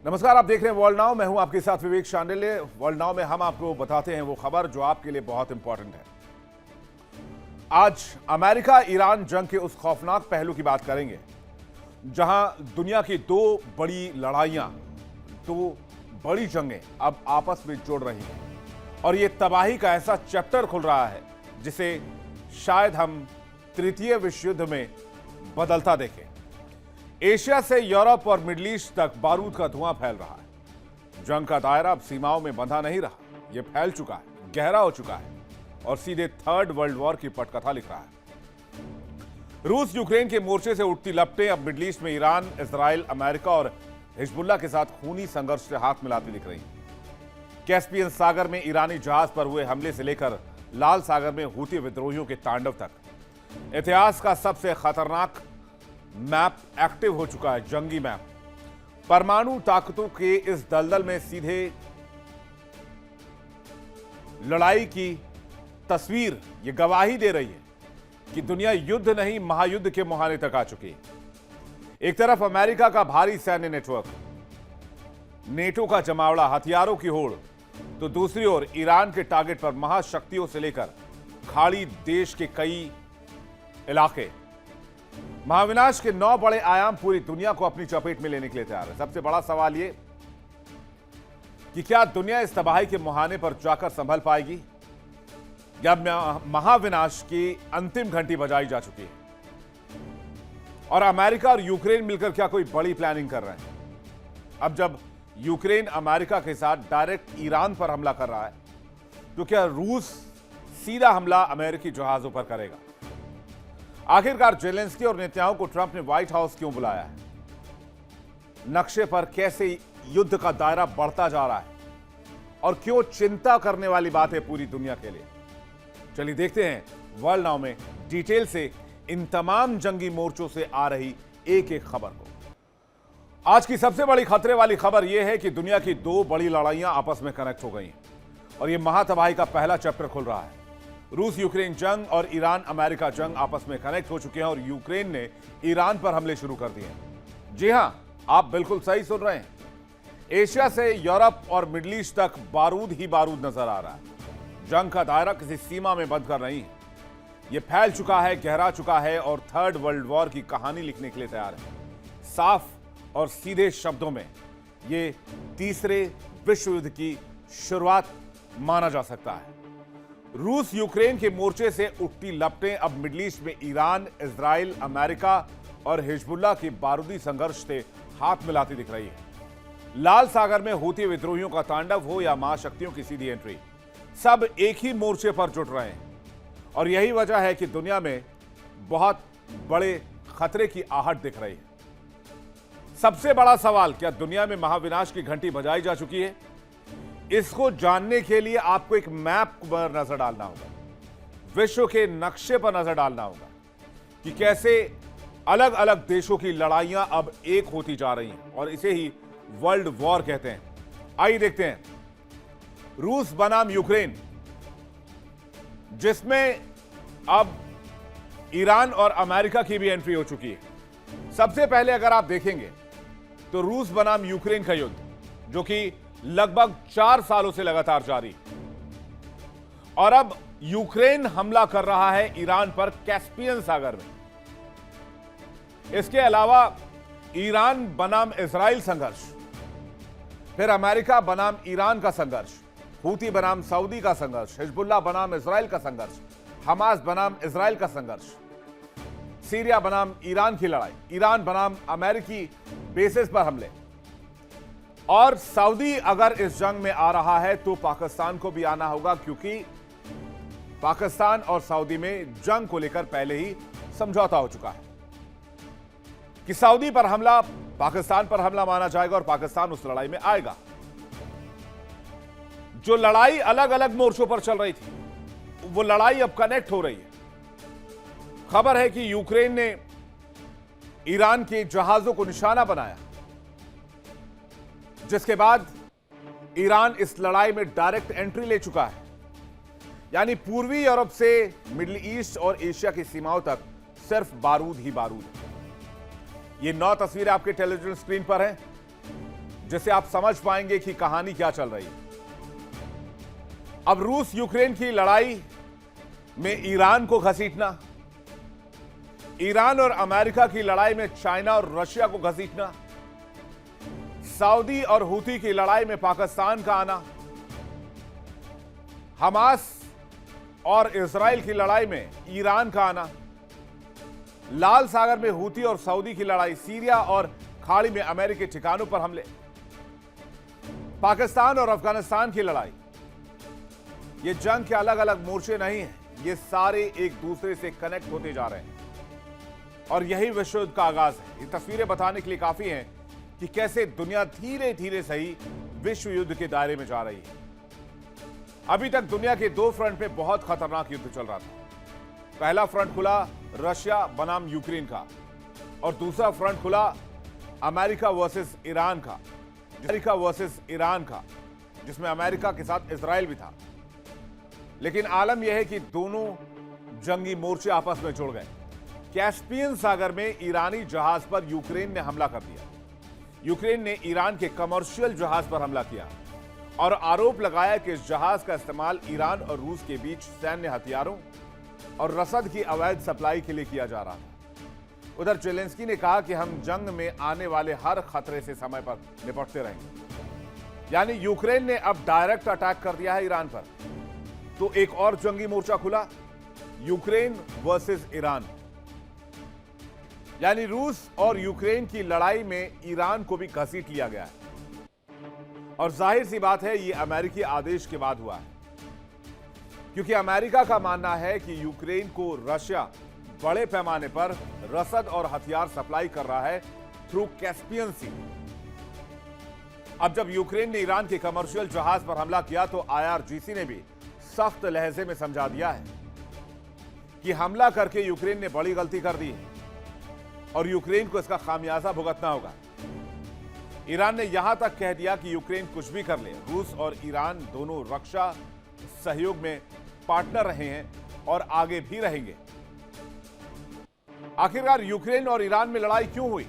नमस्कार, आप देख रहे हैं वर्ल्ड नाउ। मैं हूं आपके साथ विवेक शांडिल्य। वर्ल्ड नाउ में हम आपको बताते हैं वो खबर जो आपके लिए बहुत इंपॉर्टेंट है। आज अमेरिका ईरान जंग के उस खौफनाक पहलू की बात करेंगे जहां दुनिया की दो बड़ी लड़ाइयां, दो बड़ी जंगें अब आपस में जुड़ रही हैं और ये तबाही का ऐसा चैप्टर खुल रहा है जिसे शायद हम तृतीय विश्व युद्ध में बदलता देखें। एशिया से यूरोप और मिडिल ईस्ट तक बारूद का धुआं फैल रहा है। जंग का दायरा अब सीमाओं में बंधा नहीं रहा, यह फैल चुका है, गहरा हो चुका है और सीधे थर्ड वर्ल्ड वॉर की पटकथा लिख रहा है। रूस यूक्रेन के मोर्चे से उठती लपटें अब मिडिल ईस्ट में ईरान, इजराइल, अमेरिका और हिजबुल्लाह के साथ खूनी संघर्ष से हाथ मिलाती दिख रही है। कैस्पियन सागर में ईरानी जहाज पर हुए हमले से लेकर लाल सागर में हूती विद्रोहियों के तांडव तक इतिहास का सबसे खतरनाक मैप एक्टिव हो चुका है। जंगी मैप परमाणु ताकतों के इस दलदल में सीधे लड़ाई की तस्वीर ये गवाही दे रही है कि दुनिया युद्ध नहीं महायुद्ध के मुहाने तक आ चुकी है। एक तरफ अमेरिका का भारी सैन्य नेटवर्क, नेटो का जमावड़ा, हथियारों की होड़, तो दूसरी ओर ईरान के टारगेट पर महाशक्तियों से लेकर खाड़ी देश के कई इलाके। महाविनाश के 9 बड़े आयाम पूरी दुनिया को अपनी चपेट में लेने के लिए तैयार है। सबसे बड़ा सवाल यह कि क्या दुनिया इस तबाही के मुहाने पर जाकर संभल पाएगी या महाविनाश की अंतिम घंटी बजाई जा चुकी है और अमेरिका और यूक्रेन मिलकर क्या कोई बड़ी प्लानिंग कर रहे हैं? अब जब यूक्रेन अमेरिका के साथ डायरेक्ट ईरान पर हमला कर रहा है तो क्या रूस सीधा हमला अमेरिकी जहाजों पर करेगा? आखिरकार जेलेंस्की और नेतन्याहू को ट्रंप ने व्हाइट हाउस क्यों बुलाया है? नक्शे पर कैसे युद्ध का दायरा बढ़ता जा रहा है और क्यों चिंता करने वाली बात है पूरी दुनिया के लिए? चलिए देखते हैं वर्ल्ड नाउ में डिटेल से इन तमाम जंगी मोर्चों से आ रही एक एक खबर को। आज की सबसे बड़ी खतरे वाली खबर यह है कि दुनिया की दो बड़ी लड़ाइयां आपस में कनेक्ट हो गई हैं और यह महातबाही का पहला चैप्टर खुल रहा है। रूस यूक्रेन जंग और ईरान अमेरिका जंग आपस में कनेक्ट हो चुके हैं और यूक्रेन ने ईरान पर हमले शुरू कर दिए हैं। जी हां, आप बिल्कुल सही सुन रहे हैं। एशिया से यूरोप और मिडिल ईस्ट तक बारूद ही बारूद नजर आ रहा है। जंग का दायरा किसी सीमा में बंद कर नहीं है, यह फैल चुका है, गहरा चुका है और थर्ड वर्ल्ड वॉर की कहानी लिखने के लिए तैयार है। साफ और सीधे शब्दों में यह तीसरे विश्व युद्ध की शुरुआत माना जा सकता है। रूस यूक्रेन के मोर्चे से उठती लपटें अब मिडिल ईस्ट में ईरान, इजराइल, अमेरिका और हिजबुल्लाह के बारूदी संघर्ष से हाथ मिलाती दिख रही है। लाल सागर में हूती विद्रोहियों का तांडव हो या महाशक्तियों की सीधी एंट्री, सब एक ही मोर्चे पर जुट रहे हैं और यही वजह है कि दुनिया में बहुत बड़े खतरे की आहट दिख रही है। सबसे बड़ा सवाल, क्या दुनिया में महाविनाश की घंटी बजाई जा चुकी है? इसको जानने के लिए आपको एक मैप पर नजर डालना होगा, विश्व के नक्शे पर नजर डालना होगा कि कैसे अलग अलग देशों की लड़ाइयां अब एक होती जा रही हैं और इसे ही वर्ल्ड वॉर कहते हैं। आइए देखते हैं। रूस बनाम यूक्रेन, जिसमें अब ईरान और अमेरिका की भी एंट्री हो चुकी है। सबसे पहले अगर आप देखेंगे तो रूस बनाम यूक्रेन का युद्ध, जो कि लगभग 4 सालों से लगातार जारी, और अब यूक्रेन हमला कर रहा है ईरान पर कैस्पियन सागर में। इसके अलावा ईरान बनाम इजराइल संघर्ष, फिर अमेरिका बनाम ईरान का संघर्ष, हूती बनाम सऊदी का संघर्ष, हिजबुल्लाह बनाम इजराइल का संघर्ष, हमास बनाम इजराइल का संघर्ष, सीरिया बनाम ईरान की लड़ाई, ईरान बनाम अमेरिकी बेसिस पर हमले, और सऊदी अगर इस जंग में आ रहा है तो पाकिस्तान को भी आना होगा, क्योंकि पाकिस्तान और सऊदी में जंग को लेकर पहले ही समझौता हो चुका है कि सऊदी पर हमला पाकिस्तान पर हमला माना जाएगा और पाकिस्तान उस लड़ाई में आएगा। जो लड़ाई अलग अलग मोर्चों पर चल रही थी वो लड़ाई अब कनेक्ट हो रही है। खबर है कि यूक्रेन ने ईरान के जहाजों को निशाना बनाया, जिसके बाद ईरान इस लड़ाई में डायरेक्ट एंट्री ले चुका है। यानी पूर्वी यूरोप से मिडिल ईस्ट और एशिया की सीमाओं तक सिर्फ बारूद ही बारूद। ये 9 तस्वीरें आपके टेलीविजन स्क्रीन पर हैं, जिससे आप समझ पाएंगे कि कहानी क्या चल रही है। अब रूस यूक्रेन की लड़ाई में ईरान को घसीटना, ईरान और अमेरिका की लड़ाई में चाइना और रशिया को घसीटना, सऊदी और हूती की लड़ाई में पाकिस्तान का आना, हमास और इजराइल की लड़ाई में ईरान का आना, लाल सागर में हूती और सऊदी की लड़ाई, सीरिया और खाड़ी में अमेरिकी ठिकानों पर हमले, पाकिस्तान और अफगानिस्तान की लड़ाई। ये जंग के अलग अलग मोर्चे नहीं हैं, ये सारे एक दूसरे से कनेक्ट होते जा रहे हैं और यही विश्व युद्ध का आगाज है। ये तस्वीरें बताने के लिए काफी हैं कि कैसे दुनिया धीरे धीरे सही विश्व युद्ध के दायरे में जा रही है। अभी तक दुनिया के दो फ्रंट पे बहुत खतरनाक युद्ध चल रहा था। पहला फ्रंट खुला रशिया बनाम यूक्रेन का और दूसरा फ्रंट खुला अमेरिका वर्सेस ईरान का, जिसमें अमेरिका के साथ इजराइल भी था। लेकिन आलम यह है कि दोनों जंगी मोर्चे आपस में जुड़ गए। कैस्पियन सागर में ईरानी जहाज पर यूक्रेन ने हमला कर दिया। यूक्रेन ने ईरान के कमर्शियल जहाज पर हमला किया और आरोप लगाया कि इस जहाज का इस्तेमाल ईरान और रूस के बीच सैन्य हथियारों और रसद की अवैध सप्लाई के लिए किया जा रहा था। उधर जेलेंस्की ने कहा कि हम जंग में आने वाले हर खतरे से समय पर निपटते रहेंगे। यानी यूक्रेन ने अब डायरेक्ट अटैक कर दिया है ईरान पर। तो एक और जंगी मोर्चा खुला, यूक्रेन वर्सेस ईरान। यानी रूस और यूक्रेन की लड़ाई में ईरान को भी घसीट लिया गया है और जाहिर सी बात है ये अमेरिकी आदेश के बाद हुआ है, क्योंकि अमेरिका का मानना है कि यूक्रेन को रशिया बड़े पैमाने पर रसद और हथियार सप्लाई कर रहा है थ्रू कैस्पियन सी। अब जब यूक्रेन ने ईरान के कमर्शियल जहाज पर हमला किया तो IRGC ने भी सख्त लहजे में समझा दिया है कि हमला करके यूक्रेन ने बड़ी गलती कर दी है और यूक्रेन को इसका खामियाजा भुगतना होगा। ईरान ने यहां तक कह दिया कि यूक्रेन कुछ भी कर ले, रूस और ईरान दोनों रक्षा सहयोग में पार्टनर रहे हैं और आगे भी रहेंगे। आखिरकार यूक्रेन और ईरान में लड़ाई क्यों हुई?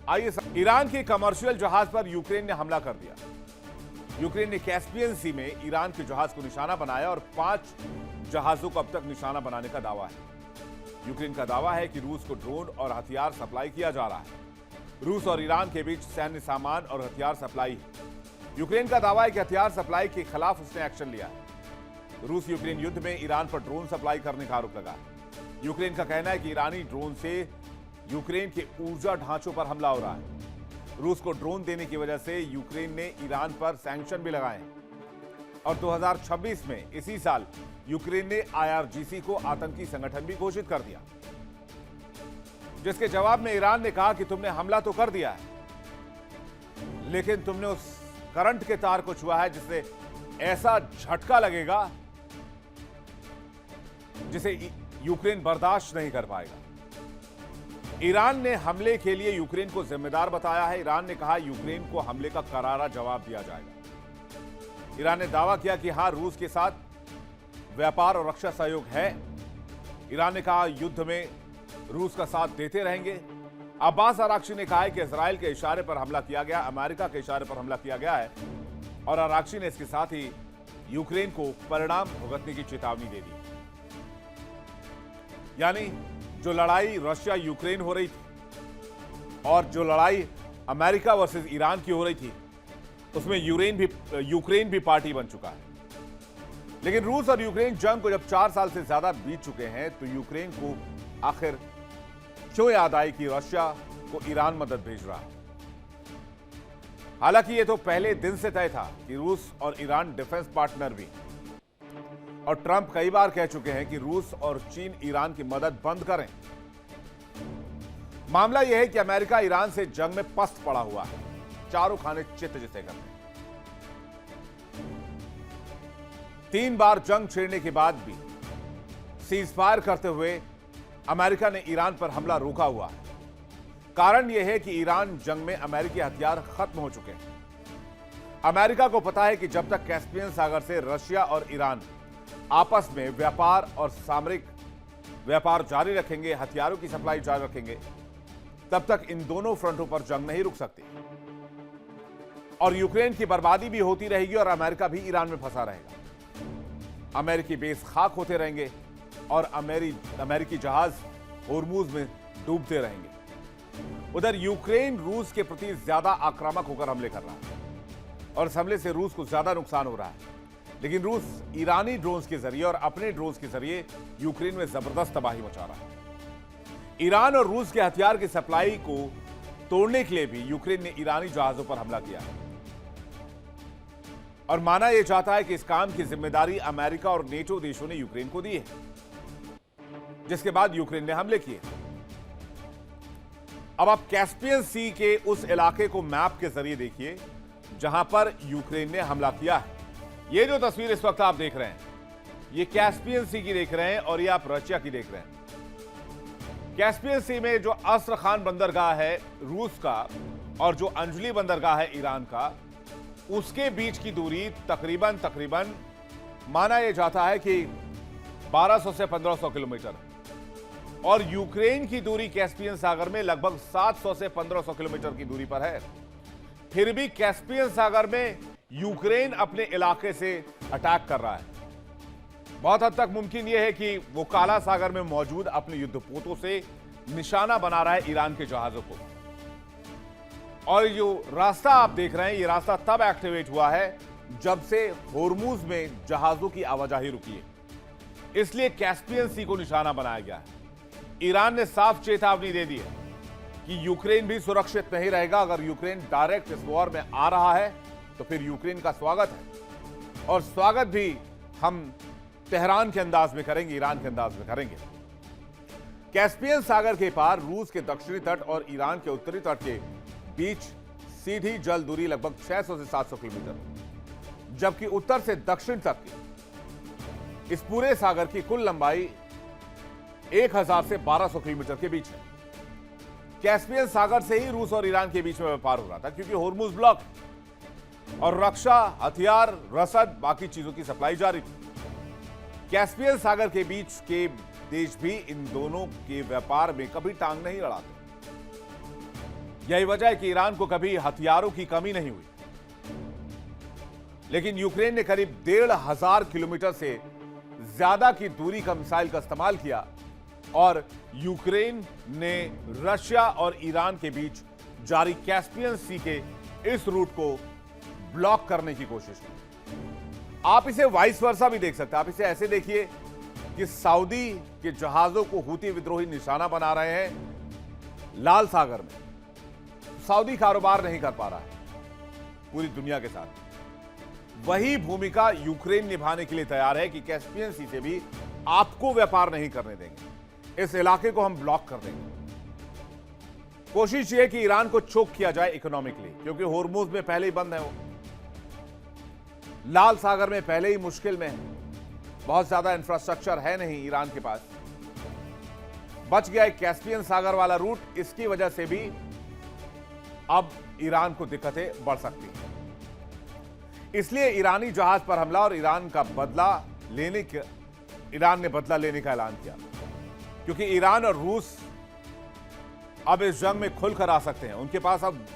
आइए, ईरान के कमर्शियल जहाज पर यूक्रेन ने हमला कर दिया। यूक्रेन ने कैस्पियन सी में ईरान के जहाज को निशाना बनाया और 5 जहाजों को अब तक निशाना बनाने का दावा है। यूक्रेन का दावा है कि रूस को ड्रोन और हथियार सप्लाई किया जा रहा है। रूस और ईरान के बीच सैन्य सामान और हथियार सप्लाई है। यूक्रेन का दावा है कि हथियार सप्लाई के खिलाफ उसने एक्शन लिया है। रूस यूक्रेन युद्ध में ईरान पर ड्रोन सप्लाई करने का आरोप लगा है। यूक्रेन का कहना है कि ईरानी ड्रोन से यूक्रेन के ऊर्जा ढांचों पर हमला हो रहा है। रूस को ड्रोन देने की वजह से यूक्रेन ने ईरान पर सैंक्शन भी लगाए हैं और 2026 में इसी साल यूक्रेन ने IRGC को आतंकी संगठन भी घोषित कर दिया, जिसके जवाब में ईरान ने कहा कि तुमने हमला तो कर दिया है, लेकिन तुमने उस करंट के तार को छुआ है जिससे ऐसा झटका लगेगा जिसे यूक्रेन बर्दाश्त नहीं कर पाएगा। ईरान ने हमले के लिए यूक्रेन को जिम्मेदार बताया है। ईरान ने कहा यूक्रेन को हमले का करारा जवाब दिया जाएगा। ईरान ने दावा किया कि हां, रूस के साथ व्यापार और रक्षा सहयोग है। ईरान ने कहा युद्ध में रूस का साथ देते रहेंगे। अब्बास अराक्ची ने कहा है कि इजराइल के इशारे पर हमला किया गया, अमेरिका के इशारे पर हमला किया गया है और अराक्ची ने इसके साथ ही यूक्रेन को परिणाम भुगतने की चेतावनी दे दी। यानी जो लड़ाई रशिया यूक्रेन हो रही थी और जो लड़ाई अमेरिका वर्सेस ईरान की हो रही थी, उसमें यूक्रेन भी पार्टी बन चुका है। लेकिन रूस और यूक्रेन जंग को जब 4 साल से ज्यादा बीत चुके हैं तो यूक्रेन को आखिर क्यों याद आई कि रशिया को ईरान मदद भेज रहा है? हालांकि यह तो पहले दिन से तय था कि रूस और ईरान डिफेंस पार्टनर भी, और ट्रंप कई बार कह चुके हैं कि रूस और चीन ईरान की मदद बंद करें। मामला यह है कि अमेरिका ईरान से जंग में पस्त पड़ा हुआ है, चारों खाने चित जिसे करते हैं। 3 बार जंग छेड़ने के बाद भी सीजफायर करते हुए अमेरिका ने ईरान पर हमला रोका हुआ है। कारण यह है कि ईरान जंग में अमेरिकी हथियार खत्म हो चुके हैं। अमेरिका को पता है कि जब तक कैस्पियन सागर से रशिया और ईरान आपस में व्यापार और सामरिक व्यापार जारी रखेंगे, हथियारों की सप्लाई जारी रखेंगे, तब तक इन दोनों फ्रंटों पर जंग नहीं रुक सकती। और यूक्रेन की बर्बादी भी होती रहेगी और अमेरिका भी ईरान में फंसा रहेगा। अमेरिकी बेस खाक होते रहेंगे और अमेरिकी जहाज होर्मुज में डूबते रहेंगे। उधर यूक्रेन रूस के प्रति ज्यादा आक्रामक होकर हमले कर रहा है और इस हमले से रूस को ज्यादा नुकसान हो रहा है, लेकिन रूस ईरानी ड्रोन्स के जरिए और अपने ड्रोन्स के जरिए यूक्रेन में जबरदस्त तबाही मचा रहा है। ईरान और रूस के हथियार की सप्लाई को तोड़ने के लिए भी यूक्रेन ने ईरानी जहाजों पर हमला किया है और माना यह जाता है कि इस काम की जिम्मेदारी अमेरिका और नेटो देशों ने यूक्रेन को दी है, जिसके बाद यूक्रेन ने हमले किए। अब आप कैस्पियन सी के उस इलाके को मैप के जरिए देखिए जहां पर यूक्रेन ने हमला किया है। ये जो तस्वीर इस वक्त आप देख रहे हैं, ये कैस्पियन सी की देख रहे हैं और ये आप रशिया की देख रहे हैं। कैस्पियन सी में जो अस्त्रखान बंदरगाह है रूस का और जो अंजली बंदरगाह है ईरान का, उसके बीच की दूरी तकरीबन माना यह जाता है कि 1200 से 1500 किलोमीटर और यूक्रेन की दूरी कैस्पियन सागर में लगभग 700 से 1500 किलोमीटर की दूरी पर है। फिर भी कैस्पियन सागर में यूक्रेन अपने इलाके से अटैक कर रहा है। बहुत हद तक मुमकिन यह है कि वो काला सागर में मौजूद अपने युद्धपोतों से निशाना बना रहा है ईरान के जहाजों को। और जो रास्ता आप देख रहे हैं, ये रास्ता तब एक्टिवेट हुआ है जब से होर्मुज में जहाजों की आवाजाही रुकी है, इसलिए कैस्पियन सी को निशाना बनाया गया है। ईरान ने साफ चेतावनी दे दी है कि यूक्रेन भी सुरक्षित नहीं रहेगा। अगर यूक्रेन डायरेक्ट इस वॉर में आ रहा है तो फिर यूक्रेन का स्वागत है और स्वागत भी हम तेहरान के अंदाज में करेंगे, ईरान के अंदाज में करेंगे। कैस्पियन सागर के पार रूस के दक्षिणी तट और ईरान के उत्तरी तट के बीच सीधी जल दूरी लगभग 600 से 700 किलोमीटर, जबकि उत्तर से दक्षिण तक की इस पूरे सागर की कुल लंबाई 1000 से 1200 किलोमीटर के बीच है। कैस्पियन सागर से ही रूस और ईरान के बीच में व्यापार हो रहा था, क्योंकि होर्मुज ब्लॉक और रक्षा, हथियार, रसद, बाकी चीजों की सप्लाई जारी थी। कैस्पियन सागर के बीच के देश भी इन दोनों के व्यापार में कभी टांग नहीं अड़ाते। यही वजह है कि ईरान को कभी हथियारों की कमी नहीं हुई। लेकिन यूक्रेन ने करीब 1500 किलोमीटर से ज्यादा की दूरी का मिसाइल का इस्तेमाल किया और यूक्रेन ने रशिया और ईरान के बीच जारी कैस्पियन सी के इस रूट को ब्लॉक करने की कोशिश की। आप इसे वाइस वर्सा भी देख सकते हैं। आप इसे ऐसे देखिए कि सऊदी के जहाजों को हूती विद्रोही निशाना बना रहे हैं लाल सागर में। सऊदी कारोबार नहीं कर पा रहा है पूरी दुनिया के साथ। वही भूमिका यूक्रेन निभाने के लिए तैयार है कि कैस्पियन सी से भी आपको व्यापार नहीं करने देंगे, इस इलाके को हम ब्लॉक कर देंगे। कोशिश यह कि ईरान को चोक किया जाए इकोनॉमिकली, क्योंकि होर्मुज में पहले ही बंद है, वो लाल सागर में पहले ही मुश्किल में है, बहुत ज्यादा इंफ्रास्ट्रक्चर है नहीं ईरान के पास। बच गया एक कैस्पियन सागर वाला रूट, इसकी वजह से भी अब ईरान को दिक्कतें बढ़ सकती हैं। इसलिए ईरानी जहाज पर हमला और ईरान ने बदला लेने का ऐलान किया, क्योंकि ईरान और रूस अब इस जंग में खुलकर आ सकते हैं। उनके पास अब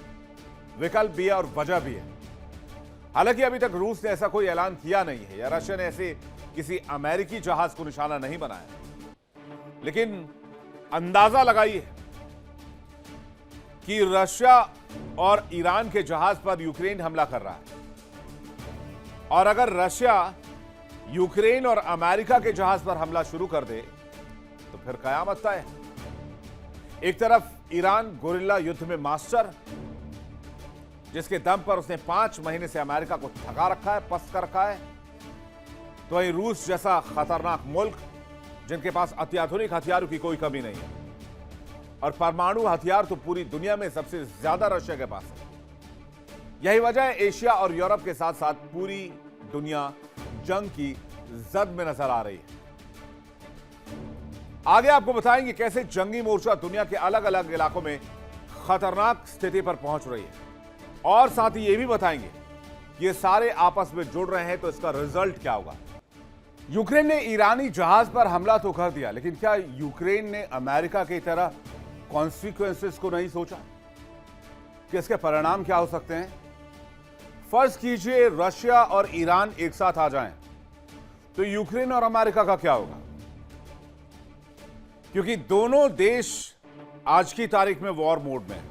विकल्प भी है और वजह भी है। हालांकि अभी तक रूस ने ऐसा कोई ऐलान किया नहीं है या रशिया ने ऐसे किसी अमेरिकी जहाज को निशाना नहीं बनाया, लेकिन अंदाजा लगाइए कि रशिया और ईरान के जहाज पर यूक्रेन हमला कर रहा है, और अगर रशिया यूक्रेन और अमेरिका के जहाज पर हमला शुरू कर दे तो फिर कयामत तय है। एक तरफ ईरान गोरिल्ला युद्ध में मास्टर, जिसके दम पर उसने 5 महीने से अमेरिका को थका रखा है, पस्त कर रखा है, तो वहीं रूस जैसा खतरनाक मुल्क जिनके पास अत्याधुनिक हथियारों की कोई कमी नहीं है, और परमाणु हथियार तो पूरी दुनिया में सबसे ज्यादा रशिया के पास है। यही वजह है एशिया और यूरोप के साथ साथ पूरी दुनिया जंग की जद में नजर आ रही है। आगे आपको बताएंगे कैसे जंगी मोर्चा दुनिया के अलग अलग इलाकों में खतरनाक स्थिति पर पहुंच रही है, और साथ ही यह भी बताएंगे कि ये सारे आपस में जुड़ रहे हैं तो इसका रिजल्ट क्या होगा। यूक्रेन ने ईरानी जहाज पर हमला तो कर दिया, लेकिन क्या यूक्रेन ने अमेरिका की तरह कॉन्सिक्वेंसेस को नहीं सोचा कि इसके परिणाम क्या हो सकते हैं? फर्ज कीजिए रशिया और ईरान एक साथ आ जाएं, तो यूक्रेन और अमेरिका का क्या होगा? क्योंकि दोनों देश आज की तारीख में वॉर मोड में है।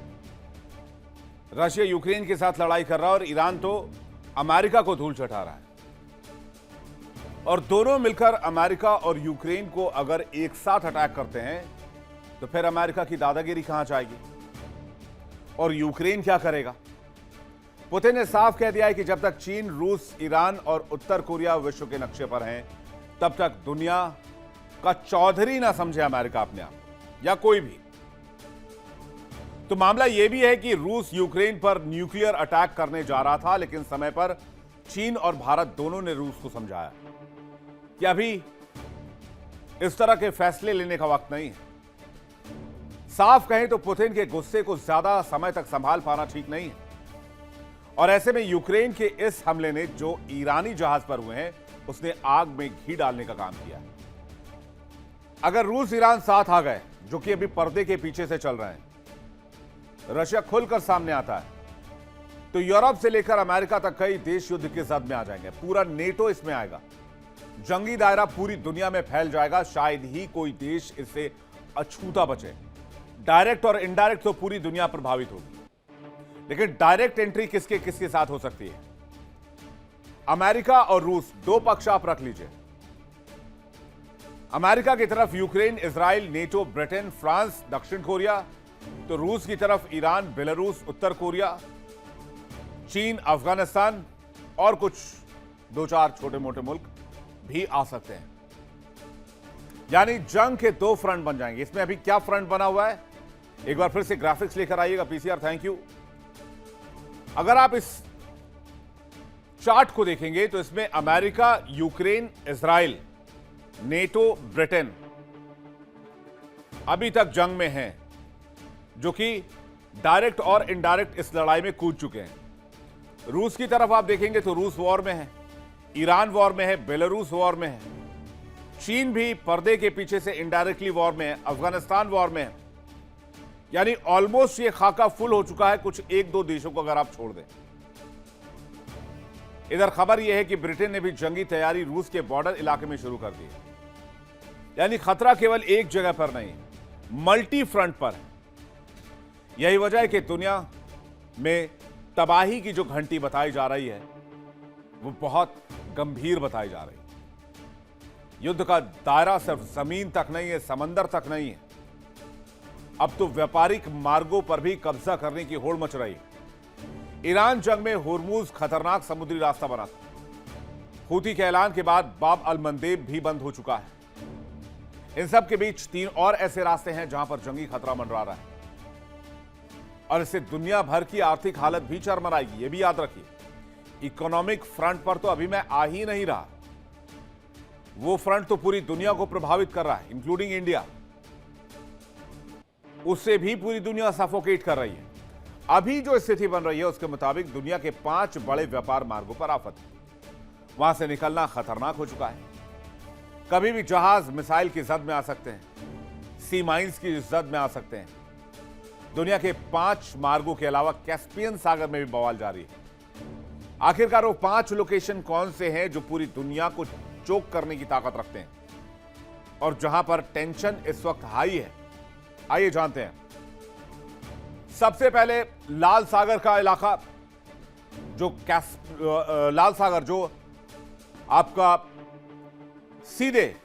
रशिया यूक्रेन के साथ लड़ाई कर रहा है और ईरान तो अमेरिका को धूल चटा रहा है। और दोनों मिलकर अमेरिका और यूक्रेन को अगर एक साथ अटैक करते हैं तो फिर अमेरिका की दादागिरी कहां जाएगी और यूक्रेन क्या करेगा? पुतिन ने साफ कह दिया है कि जब तक चीन, रूस, ईरान और उत्तर कोरिया विश्व के नक्शे पर हैं, तब तक दुनिया का चौधरी ना समझे अमेरिका अपने आप या कोई भी। तो मामला यह भी है कि रूस यूक्रेन पर न्यूक्लियर अटैक करने जा रहा था, लेकिन समय पर चीन और भारत दोनों ने रूस को समझाया कि अभी इस तरह के फैसले लेने का वक्त नहीं है। साफ कहें तो पुतिन के गुस्से को ज्यादा समय तक संभाल पाना ठीक नहीं है। और ऐसे में यूक्रेन के इस हमले ने जो ईरानी जहाज पर हुए हैं, उसने आग में घी डालने का काम किया। अगर रूस ईरान साथ आ गए, जो कि अभी पर्दे के पीछे से चल रहे हैं, रशिया खुलकर सामने आता है, तो यूरोप से लेकर अमेरिका तक कई देश युद्ध की जद में आ जाएंगे। पूरा नेटो इसमें आएगा। जंगी दायरा पूरी दुनिया में फैल जाएगा। शायद ही कोई देश इससे अछूता बचे। डायरेक्ट और इनडायरेक्ट तो पूरी दुनिया प्रभावित होगी, लेकिन डायरेक्ट एंट्री किसके किसके साथ हो सकती है? अमेरिका और रूस, दो पक्ष आप रख लीजिए। अमेरिका की तरफ Ukraine, Israel, NATO, Britain, France, दक्षिण कोरिया, तो रूस की तरफ ईरान, बेलारूस, उत्तर कोरिया, चीन, अफगानिस्तान और कुछ दो चार छोटे मोटे मुल्क भी आ सकते हैं। यानी जंग के दो फ्रंट बन जाएंगे। इसमें अभी क्या फ्रंट बना हुआ है, एक बार फिर से ग्राफिक्स लेकर आइएगा। PCR, thank you. अगर आप इस चार्ट को देखेंगे तो इसमें America, Ukraine, Israel, NATO, Britain अभी तक जंग में हैं, जो कि डायरेक्ट और इनडायरेक्ट इस लड़ाई में कूद चुके हैं। रूस की तरफ आप देखेंगे तो रूस वॉर में है, ईरान वॉर में है, बेलारूस वॉर में है, चीन भी पर्दे के पीछे से इनडायरेक्टली वॉर में है, अफगानिस्तान वॉर में है। यानी ऑलमोस्ट ये खाका फुल हो चुका है, कुछ एक दो देशों को अगर आप छोड़ दें। इधर खबर यह है कि ब्रिटेन ने भी जंगी तैयारी रूस के बॉर्डर इलाके में शुरू कर दी है। यानी खतरा केवल एक जगह पर नहीं, मल्टी फ्रंट पर है। यही वजह है कि दुनिया में तबाही की जो घंटी बताई जा रही है, वो बहुत गंभीर बताई जा रही है। युद्ध का दायरा सिर्फ जमीन तक नहीं है, समंदर तक नहीं है। अब तो व्यापारिक मार्गों पर भी कब्जा करने की होड़ मच रही है। ईरान जंग में होर्मुज खतरनाक समुद्री रास्ता बना था। हूती के ऐलान के बाद बाब अल मंदेब भी बंद हो चुका है। इन सब के बीच तीन और ऐसे रास्ते हैं जहां पर जंगी खतरा मंडरा रहा है, और इससे दुनिया भर की आर्थिक हालत भी चरमराएगी। यह भी याद रखिए, इकोनॉमिक फ्रंट पर तो अभी मैं आ ही नहीं रहा, वो फ्रंट तो पूरी दुनिया को प्रभावित कर रहा है, इंक्लूडिंग इंडिया। उससे भी पूरी दुनिया सफोकेट कर रही है। अभी जो स्थिति बन रही है उसके मुताबिक दुनिया के 5 बड़े व्यापार मार्गों पर आफत है। वहां से निकलना खतरनाक हो चुका है। कभी भी जहाज मिसाइल की जद में आ सकते हैं, सी माइंस की जद में आ सकते हैं। दुनिया के 5 मार्गों के अलावा कैस्पियन सागर में भी बवाल जारी है। आखिरकार वो 5 लोकेशन कौन से हैं जो पूरी दुनिया को चोक करने की ताकत रखते हैं और जहां पर टेंशन इस वक्त हाई है? आइए जानते हैं। सबसे पहले लाल सागर का इलाका, जो लाल सागर जो आपका सीधे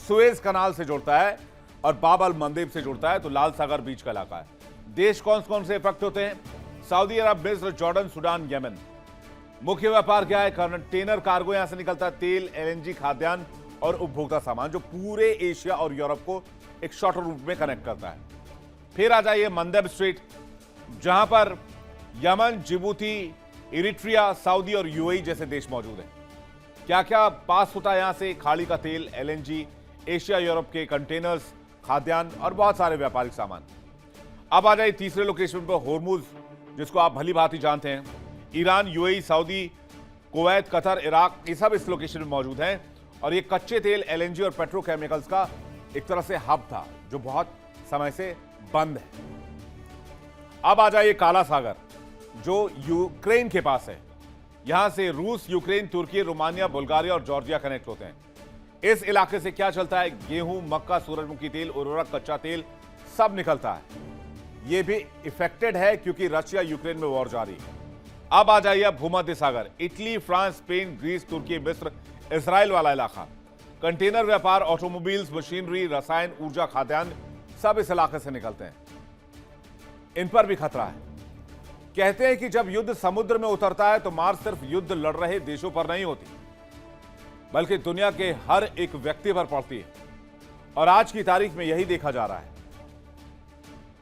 सुएज कनाल से जुड़ता है और बाब अल मंदेब से जुड़ता है, तो लाल सागर बीच का इलाका है। देश कौन से इफेक्ट होते हैं? सऊदी अरब, मिस्र, जॉर्डन, सूडान, यमन। मुख्य व्यापार क्या है? कंटेनर कार्गो यहां से निकलता है, तेल, एलएनजी, खाद्यान्न और उपभोक्ता सामान, जो पूरे एशिया और यूरोप को एक शॉर्ट रूट में कनेक्ट करता है। फिर आ जाइए मंदेब स्ट्रीट, जहां पर यमन, जिबूती, इरिट्रिया, सऊदी और यूएई जैसे देश मौजूद हैं। क्या क्या पास होता है यहां से? खाड़ी का तेल, एलएनजी, एशिया यूरोप के कंटेनर्स, खाद्यान्न और बहुत सारे व्यापारिक सामान। अब आ जाइए तीसरे लोकेशन पर, होर्मुज, जिसको आप भली भांति जानते हैं। Iran, UAE, Saudi, Kuwait, Qatar, Iraq, ये सब इस लोकेशन में मौजूद हैं। और ये कच्चे तेल, एलएनजी और पेट्रोकेमिकल्स का एक तरह से हब था, जो बहुत समय से बंद है। अब आ जाइए काला सागर, जो यूक्रेन के पास है। यहां से रूस, यूक्रेन, तुर्की, रोमानिया, बुल्गारिया और जॉर्जिया कनेक्ट होते हैं। इस इलाके से क्या चलता है? गेहूं, मक्का, सूरजमुखी तेल, उर्वरक, कच्चा तेल सब निकलता है। यह भी इफेक्टेड है क्योंकि रशिया यूक्रेन में वॉर जारी है। अब आ जाइए भूमध्य सागर, इटली, फ्रांस, स्पेन, ग्रीस, तुर्की, मिस्र, इजराइल वाला इलाका। कंटेनर व्यापार, ऑटोमोबाइल्स, मशीनरी, रसायन, ऊर्जा, खाद्यान्न सब इस इलाके से निकलते हैं। इन पर भी खतरा है। कहते हैं कि जब युद्ध समुद्र में उतरता है तो मार सिर्फ युद्ध लड़ रहे देशों पर नहीं होती, बल्कि दुनिया के हर एक व्यक्ति पर पड़ती है। और आज की तारीख में यही देखा जा रहा है।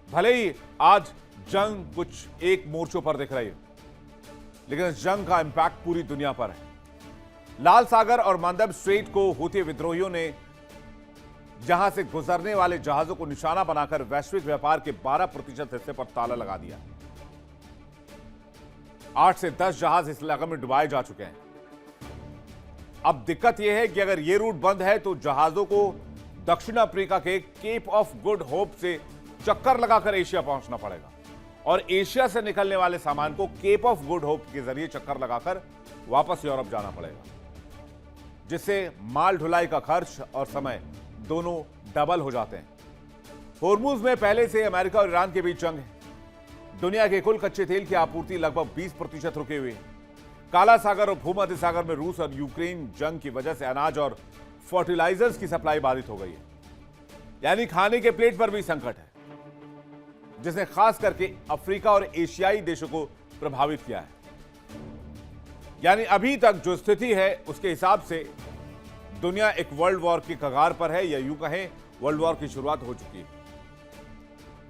भले ही आज जंग कुछ एक मोर्चों पर दिख रही है, लेकिन इस जंग का इंपैक्ट पूरी दुनिया पर है। लाल सागर और मालदीव स्ट्रेट को हूथी विद्रोहियों ने जहां से गुजरने वाले जहाजों को निशाना बनाकर वैश्विक व्यापार के 12% हिस्से पर ताला लगा दिया। 8 से 10 जहाज इस इलाके में डुबाए जा चुके हैं। अब दिक्कत यह है कि अगर यह रूट बंद है तो जहाजों को दक्षिण अफ्रीका के केप ऑफ गुड होप से चक्कर लगाकर एशिया पहुंचना पड़ेगा, और एशिया से निकलने वाले सामान को केप ऑफ गुड होप के जरिए चक्कर लगाकर वापस यूरोप जाना पड़ेगा, जिससे माल ढुलाई का खर्च और समय दोनों डबल हो जाते हैं। होर्मुज में पहले से अमेरिका और ईरान के बीच जंग है। दुनिया के कुल कच्चे तेल की आपूर्ति लगभग 20% रुके हुए है। काला सागर और भूमध्य सागर में रूस और यूक्रेन जंग की वजह से अनाज और फर्टिलाइजर्स की सप्लाई बाधित हो गई है। यानी खाने के प्लेट पर भी संकट है, जिसने खास करके अफ्रीका और एशियाई देशों को प्रभावित किया है। यानी अभी तक जो स्थिति है उसके हिसाब से दुनिया एक वर्ल्ड वॉर की कगार पर है, या यूं कहें वर्ल्ड वॉर की शुरुआत हो चुकी है।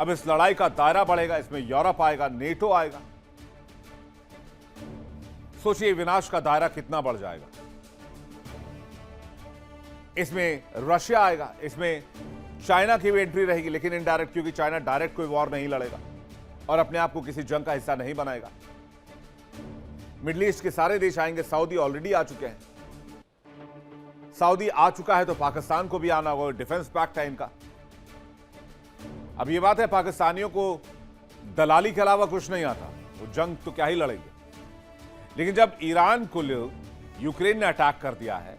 अब इस लड़ाई का दायरा बढ़ेगा, इसमें यूरोप आएगा, नेटो आएगा। सोचिए विनाश का दायरा कितना बढ़ जाएगा। इसमें रशिया आएगा, इसमें चाइना की भी एंट्री रहेगी, लेकिन इनडायरेक्ट, क्योंकि चाइना डायरेक्ट कोई वॉर नहीं लड़ेगा और अपने आप को किसी जंग का हिस्सा नहीं बनाएगा। मिडिल ईस्ट के सारे देश आएंगे। सऊदी ऑलरेडी आ चुके हैं। सऊदी आ चुका है तो पाकिस्तान को भी आना होगा। डिफेंस पैक्ट है इनका। अब यह बात है, पाकिस्तानियों को दलाली के अलावा कुछ नहीं आता, वो जंग तो क्या ही लड़ेंगे। लेकिन जब ईरान को यूक्रेन ने अटैक कर दिया है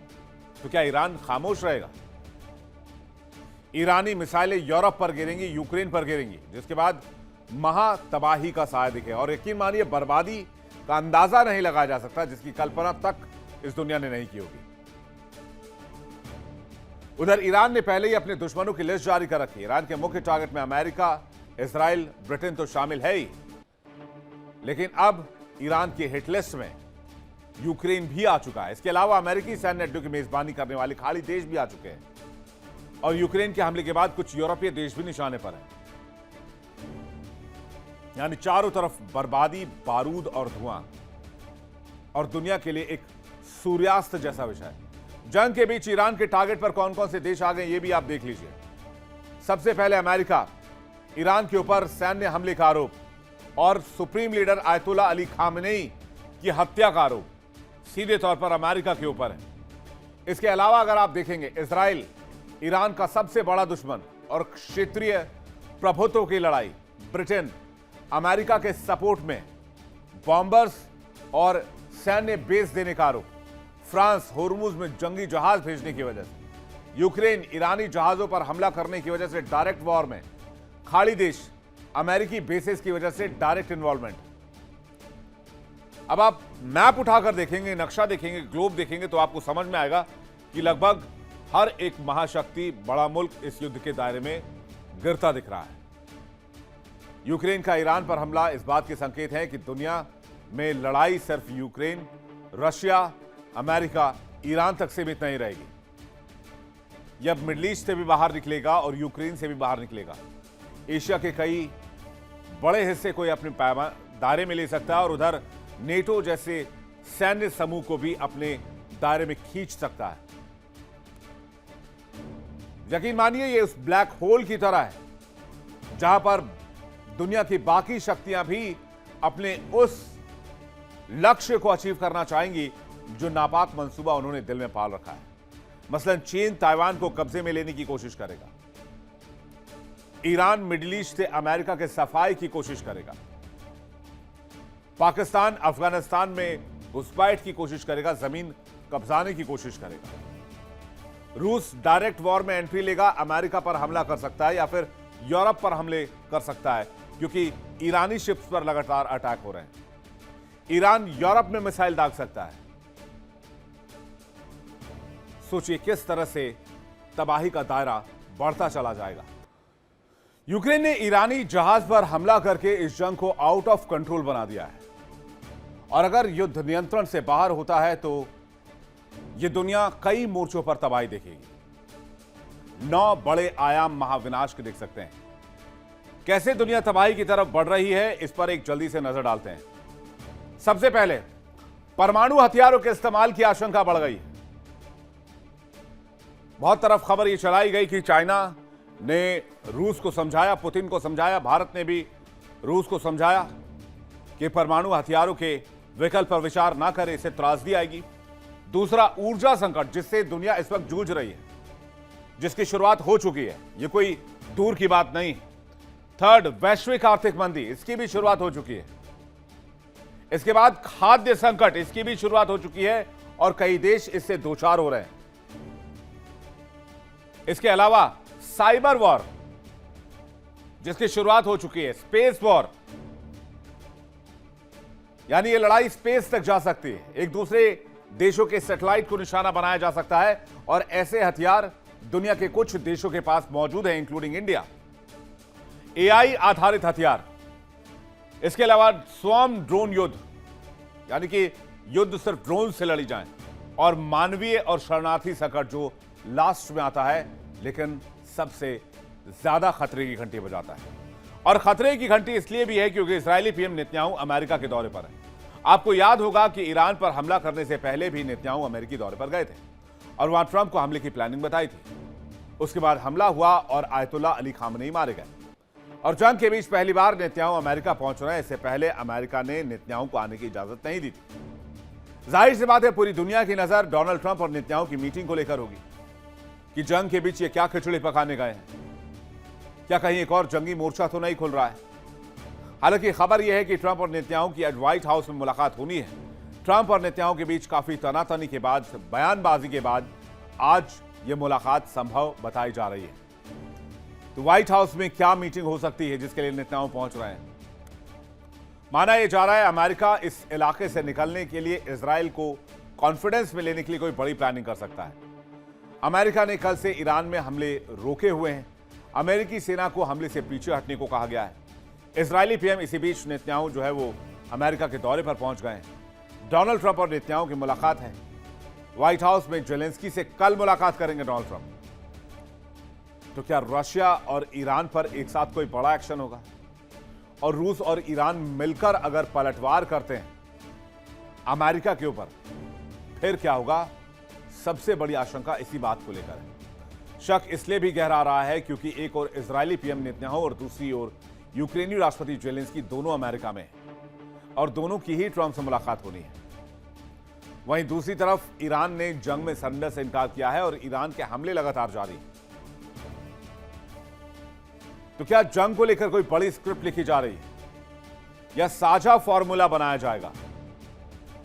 तो क्या ईरान खामोश रहेगा? ईरानी मिसाइलें यूरोप पर गिरेंगी, यूक्रेन पर गिरेंगी, जिसके बाद महा तबाही का साया दिखेगा। और यकीन मानिए बर्बादी का अंदाजा नहीं लगाया जा सकता, जिसकी कल्पना तक इस दुनिया ने नहीं की होगी। उधर ईरान ने पहले ही अपने दुश्मनों की लिस्ट जारी कर रखी है। ईरान के मुख्य टारगेट में अमेरिका, इजराइल, ब्रिटेन तो शामिल है ही, लेकिन अब ईरान की हिट लिस्ट में यूक्रेन भी आ चुका है। इसके अलावा अमेरिकी सैन्य अड्डों की मेजबानी करने वाले खाड़ी देश भी आ चुके हैं, और यूक्रेन के हमले के बाद कुछ यूरोपीय देश भी निशाने पर हैं। यानी चारों तरफ बर्बादी, बारूद और धुआं, और दुनिया के लिए एक सूर्यास्त जैसा विषय। जंग के बीच ईरान के टारगेट पर कौन कौन से देश आ गए ये भी आप देख लीजिए। सबसे पहले अमेरिका, ईरान के ऊपर सैन्य हमले का आरोप और supreme leader ayatollah Ali Khamenei की हत्या का आरोप सीधे तौर पर अमेरिका के ऊपर है। इसके अलावा अगर आप देखेंगे, इजराइल ईरान का सबसे बड़ा दुश्मन और क्षेत्रीय प्रभुत्व की लड़ाई। ब्रिटेन अमेरिका के सपोर्ट में बॉम्बर्स और सैन्य बेस देने का आरोप। फ्रांस होर्मुज में जंगी जहाज भेजने की वजह से। यूक्रेन ईरानी जहाजों पर हमला करने की वजह से डायरेक्ट वॉर में। खाड़ी देश अमेरिकी बेसेस की वजह से डायरेक्ट इन्वॉल्वमेंट। अब आप मैप उठाकर देखेंगे, नक्शा देखेंगे, ग्लोब देखेंगे तो आपको समझ में आएगा कि लगभग हर एक महाशक्ति, बड़ा मुल्क इस युद्ध के दायरे में गिरता दिख रहा है। यूक्रेन का ईरान पर हमला इस बात के संकेत है कि दुनिया में लड़ाई सिर्फ यूक्रेन, रशिया, अमेरिका, ईरान तक सीमित नहीं रहेगी। यह अब मिडिल ईस्ट से भी बाहर निकलेगा और यूक्रेन से भी बाहर निकलेगा। एशिया के कई बड़े हिस्से को अपने दायरे में ले सकता है, और उधर नेटो जैसे सैन्य समूह को भी अपने दायरे में खींच सकता है। यकीन मानिए ये उस ब्लैक होल की तरह है जहां पर दुनिया की बाकी शक्तियां भी अपने उस लक्ष्य को अचीव करना चाहेंगी जो नापाक मंसूबा उन्होंने दिल में पाल रखा है। मसलन चीन ताइवान को कब्जे में लेने की कोशिश करेगा, ईरान मिडिल ईस्ट से अमेरिका के सफाई की कोशिश करेगा, पाकिस्तान अफगानिस्तान में घुसपैठ की कोशिश करेगा, जमीन कब्जाने की कोशिश करेगा। रूस डायरेक्ट वॉर में एंट्री लेगा, अमेरिका पर हमला कर सकता है या फिर यूरोप पर हमले कर सकता है, क्योंकि ईरानी शिप्स पर लगातार अटैक हो रहे हैं। ईरान यूरोप में मिसाइल दाग सकता है। सोचिए किस तरह से तबाही का दायरा बढ़ता चला जाएगा। यूक्रेन ने ईरानी जहाज पर हमला करके इस जंग को आउट ऑफ कंट्रोल बना दिया है, और अगर युद्ध नियंत्रण से बाहर होता है तो यह दुनिया कई मोर्चों पर तबाही देखेगी। 9 बड़े आयाम महाविनाश के देख सकते हैं। कैसे दुनिया तबाही की तरफ बढ़ रही है, इस पर एक जल्दी से नजर डालते हैं। सबसे पहले परमाणु हथियारों के इस्तेमाल की आशंका बढ़ गई। बहुत तरफ खबर यह चलाई गई कि चाइना ने रूस को समझाया, पुतिन को समझाया, भारत ने भी रूस को समझाया कि परमाणु हथियारों के विकल्प पर विचार ना करे, इससे त्रासदी आएगी। दूसरा, ऊर्जा संकट जिससे दुनिया इस वक्त जूझ रही है, जिसकी शुरुआत हो चुकी है, यह कोई दूर की बात नहीं। थर्ड, वैश्विक आर्थिक मंदी, इसकी भी शुरुआत हो चुकी है। इसके बाद खाद्य संकट, इसकी भी शुरुआत हो चुकी है और कई देश इससे दो चार हो रहे हैं। इसके अलावा साइबर वॉर, जिसकी शुरुआत हो चुकी है। स्पेस वॉर, यानी ये लड़ाई स्पेस तक जा सकती है, एक दूसरे देशों के सैटेलाइट को निशाना बनाया जा सकता है, और ऐसे हथियार दुनिया के कुछ देशों के पास मौजूद हैं, इंक्लूडिंग इंडिया। एआई आधारित हथियार, इसके अलावा स्वयं ड्रोन युद्ध, यानी कि युद्ध सिर्फ ड्रोन से लड़ी जाए, और मानवीय और शरणार्थी संकट जो लास्ट में आता है, लेकिन सबसे ज्यादा खतरे की घंटी बजाता है। और खतरे की घंटी इसलिए भी है क्योंकि इजरायली पीएम नेतन्याहू अमेरिका के दौरे पर है। आपको याद होगा कि ईरान पर हमला करने से पहले भी नेतन्याहू अमेरिकी दौरे पर गए थे और वहां ट्रंप को हमले की प्लानिंग बताई थी। उसके बाद हमला हुआ और आयतुल्ला अली खामनेई मारे गए, और जंग के बीच पहली बार नेतन्याहू अमेरिका पहुंच रहे हैं। इससे पहले अमेरिका ने नेतन्याहू को आने की इजाजत नहीं दी थी। जाहिर सी बात है, पूरी दुनिया की नजर डोनाल्ड ट्रंप और नेतन्याहू की मीटिंग को लेकर होगी कि जंग के बीच ये क्या खिचड़ी पकाने गए हैं, क्या कहीं एक और जंगी मोर्चा तो नहीं खुल रहा है। हालांकि खबर यह है कि ट्रंप और नेतन्याहू की आज व्हाइट हाउस में मुलाकात होनी है। ट्रंप और नेतन्याहू के बीच काफी तनातनी के बाद, बयानबाजी के बाद आज ये मुलाकात संभव बताई जा रही है। तो व्हाइट हाउस में क्या मीटिंग हो सकती है जिसके लिए नेतन्याहू पहुंच रहे हैं? माना यह जा रहा है अमेरिका इस इलाके से निकलने के लिए इजराइल को कॉन्फिडेंस में लेने के लिए कोई बड़ी प्लानिंग कर सकता है। अमेरिका ने कल से ईरान में हमले रोके हुए हैं। अमेरिकी सेना को हमले से पीछे हटने को कहा गया है। इजरायली पीएम इसी बीच नेतन्याहू जो है वो अमेरिका के दौरे पर पहुंच गए हैं। डोनाल्ड ट्रंप और नेतन्याहू की मुलाकात है। व्हाइट हाउस में जेलेंस्की से कल मुलाकात करेंगे डोनाल्ड ट्रंप। तो क्या रशिया और ईरान पर एक साथ कोई बड़ा एक्शन होगा? और रूस और ईरान मिलकर अगर पलटवार करते हैं अमेरिका के ऊपर, फिर क्या होगा? सबसे बड़ी आशंका इसी बात को लेकर है। शक इसलिए भी गहरा रहा है क्योंकि एक और इजरायली पीएम नेतन्याहू और दूसरी ओर यूक्रेनी राष्ट्रपति जेलेंस्की दोनों अमेरिका में हैं और दोनों की ही ट्रंप से मुलाकात होनी है। वहीं दूसरी तरफ ईरान ने जंग में सरेंडर से इनकार किया है और ईरान के हमले लगातार जारी हैं। तो क्या जंग को लेकर कोई बड़ी स्क्रिप्ट लिखी जा रही है या साझा फॉर्मूला बनाया जाएगा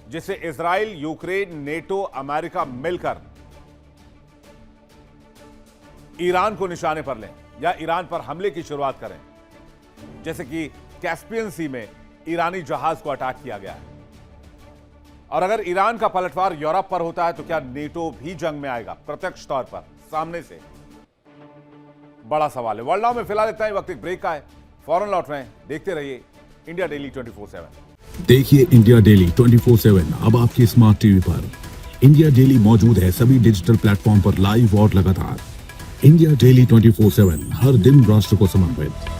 जिसे इजराइल, यूक्रेन, नेटो, अमेरिका मिलकर ईरान को निशाने पर लें या ईरान पर हमले की शुरुआत करें, जैसे कि कैस्पियन सी में ईरानी जहाज को अटैक किया गया है। और अगर ईरान का पलटवार यूरोप पर होता है तो क्या नेटो भी जंग में आएगा प्रत्यक्ष तौर पर सामने से? बड़ा सवाल है। वर्ल्ड नाउ में फिलहाल इतना ही, वक्त एक ब्रेक का है, फौरन लौट रहे हैं। देखते रहिए इंडिया डेली 24/7। देखिए इंडिया डेली 24/7 अब आपके स्मार्ट टीवी पर। इंडिया डेली मौजूद है सभी डिजिटल प्लेटफॉर्म पर लाइव और लगातार। इंडिया डेली 24/7 हर दिन राष्ट्र को समर्पित।